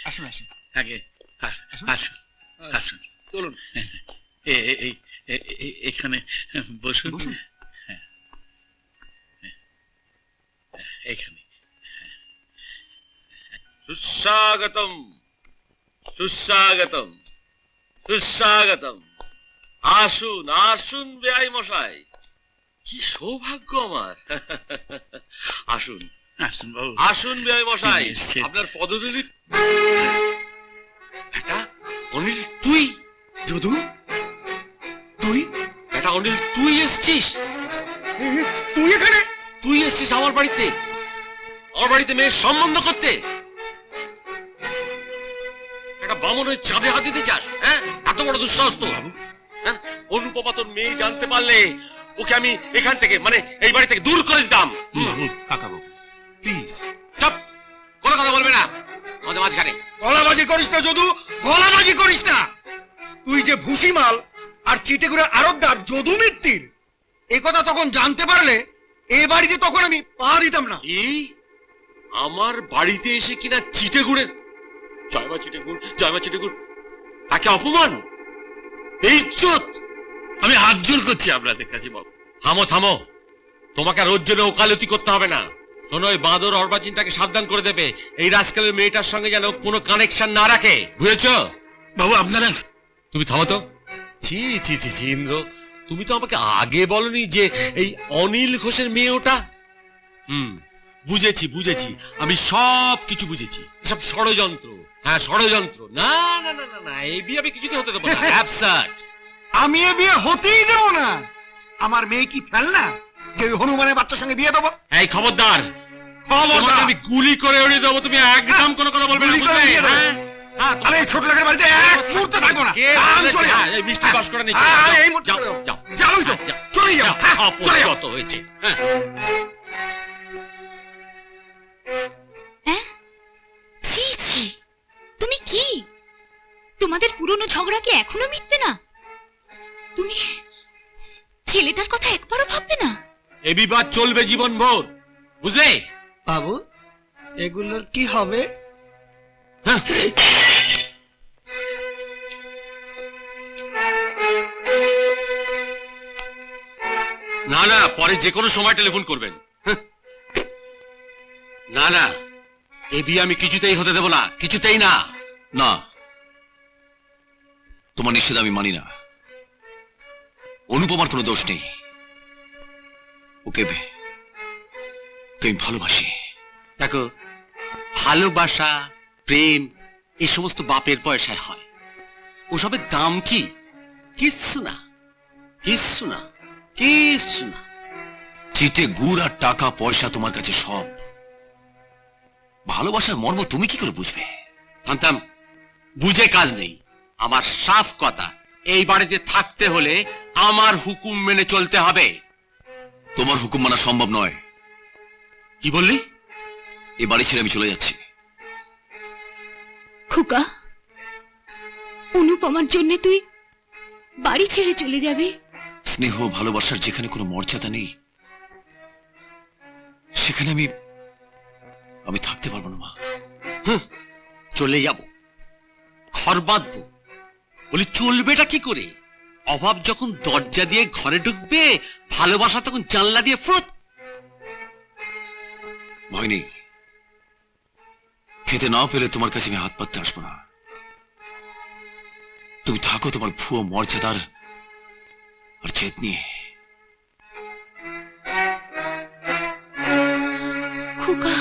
আসুন আসুন আগে আসুন আসুন চলুন এখানে বসুন বসুন। এখানে সুস্বাগতম সুস্বাগতম সুস্বাগতম। আসুন আসুন বেআই মশাই, কি সৌভাগ্য আমার। আসুন আসুন বাবু, আসুন বেআই মশাই, এসেছেন। আপনার পদধূলি। এটা অনিল, তুই? যদু, তুই এটা অনিল, তুই এসছিস? তুই এখানে? তুই এসছিস আমার বাড়িতে, আমার বাড়িতে মেয়ের সম্বন্ধ করতে? একটা বামনের চাঁদে হাত দিতে চাস? হ্যাঁ, এত বড় দুঃসাহস তো? হ্যাঁ, অনুপমা তোর মেয়ে জানতে পারলে ওকে আমি এখান থেকে, মানে এই বাড়ি থেকে দূর করে দিতাম। বাবু, কাকা বাবু প্লিজ। চুপ, কোনো কথা বলবে না আমাদের মাঝখানে। গলাবাজি করিস না যদু, গলাবাজি করিস না। তুই যে ভুসিমাল আর চিটেগুড়ে আরবদার যদু মিত্তির, এ কথা তখন জানতে পারলে এ বাড়িতে তখন আমি পা দিতাম না। কি আমার বাড়িতে এসে কিনা চিটেগুড়ের, জয়মা চিটেগুড়, জয়মা চিটেগুড়, তাকে অপমান, বেইজ্জত। আমি হাত জোর করছি আপনাদের কাছে বাবু। থামো থামো, তোমাকে আর ওর জন্য ওকালতি করতে হবে না। শোনো, ওই বাঁদর অর্বাচীন তাকে সাবধান করে দেবে এই রাজকালের মেয়েটার সঙ্গে যেন কোনো কানেকশন না রাখে, বুঝেছো? বাবু আপনারা, তুমি থামো তো। ছি ছি ছি ছি, ইন্দ্র, তুমি তো আমাকে আগে বলনি যে এই অনিল ঘোষের মেয়ে ওটা। বুঝেছি বুঝেছি, আমি সব কিছু বুঝেছি, সব ষড়যন্ত্র। হ্যাঁ, ষড়যন্ত্র। না না না না না, এই বিয়ে আমি কিছুতে হতে দেবো না। অ্যাবসার্ড। আমি এ বিয়ে হতেই দেব না। আমার মেয়ে কি ফেলনা যে ওই হনুমানের বাচ্চার সঙ্গে বিয়ে দেবো? এই খবরদার, তোমাকে আমি গুলি করে উড়িয়ে দেবো। তুমি একদম কোনো কথা বলবে না, গুলি করে বুঝলে? উড়িয়ে দেবো। হ্যাঁ, হ্যাঁ, আমি এই ছোট লোকের বাড়িতে এক মুহূর্তে থাকবো না। কে আমি চলে বলেছে? যাবো। হ্যাঁ, এই মিষ্টি বাস করে নিচে হ্যাঁ, যাও, এই মুহূর্তে যাও, চলে যাবো। যাও, যাবোই তো, যাও, চলে যাবো। হ্যাঁ, চলে যাবো। অপরিণত হয়েছে। হ্যাঁ, হ্যাঁ? ছি ছি, তুমি কি, তোমাদের পুরনো ঝগড়া কি এখনো মিটবে না? তুমি ছেলেটার কথা একবারও ভাববে না? এ বিবাদ চলবে জীবনভর, বুঝলে? বাবু, এগুলোর কি হবে? হ্যাঁ। না না, পরে যে কোনো সময় টেলিফোন করবেন। হ্যাঁ। না না, এ বিয়ে আমি কিছুতেই হতে দেব না, কিছুতেই না। না, তোমার নিষেধ আমি মানি না। অনুপমার কোনো দোষ নেই, ওকে আমি ভালোবাসি। দেখো, ভালোবাসা, প্রেম, এই সমস্ত বাপের পয়সায় হয়। ওসবের দাম কি? কিচ্ছু না, কিচ্ছু না, কিচ্ছু না। চিটে গুড় আর টাকা পয়সা তোমার কাছে সব। ভালোবাসার মর্ম তুমি কি করে বুঝবে? থামতাম, বুঝে কাজ নেই। আমার সাফ কথা, এই বাড়িতে থাকতে হলে আমার হুকুম মেনে চলতে হবে। তোমার হুকুম মানা সম্ভব নয়। কি বললি? এই বাড়ি ছেড়ে আমি চলে যাচ্ছি। খোকা, অনুপমার জন্য তুই বাড়ি ছেড়ে চলে যাবি? স্নেহ ভালোবাসার যেখানে কোনো মর্যাদা নেই, সেখানে আমি থাকতে পারবো না মা। চলে যাব, ঘর বাঁধবো, বলি চলবেটা কি করে? অভাব যখন দরজা দিয়ে ঘরে ঢুকবে, ভালোবাসা তখন জানলা দিয়ে ফুরত। ভয় নেই, খেতে না পেলে তোমার কাছে আমি হাত পাততে আসবো না। তুমি থাকো তোমার ভুয়ো মর্যাদার আর জেদ নিয়ে। খোকা।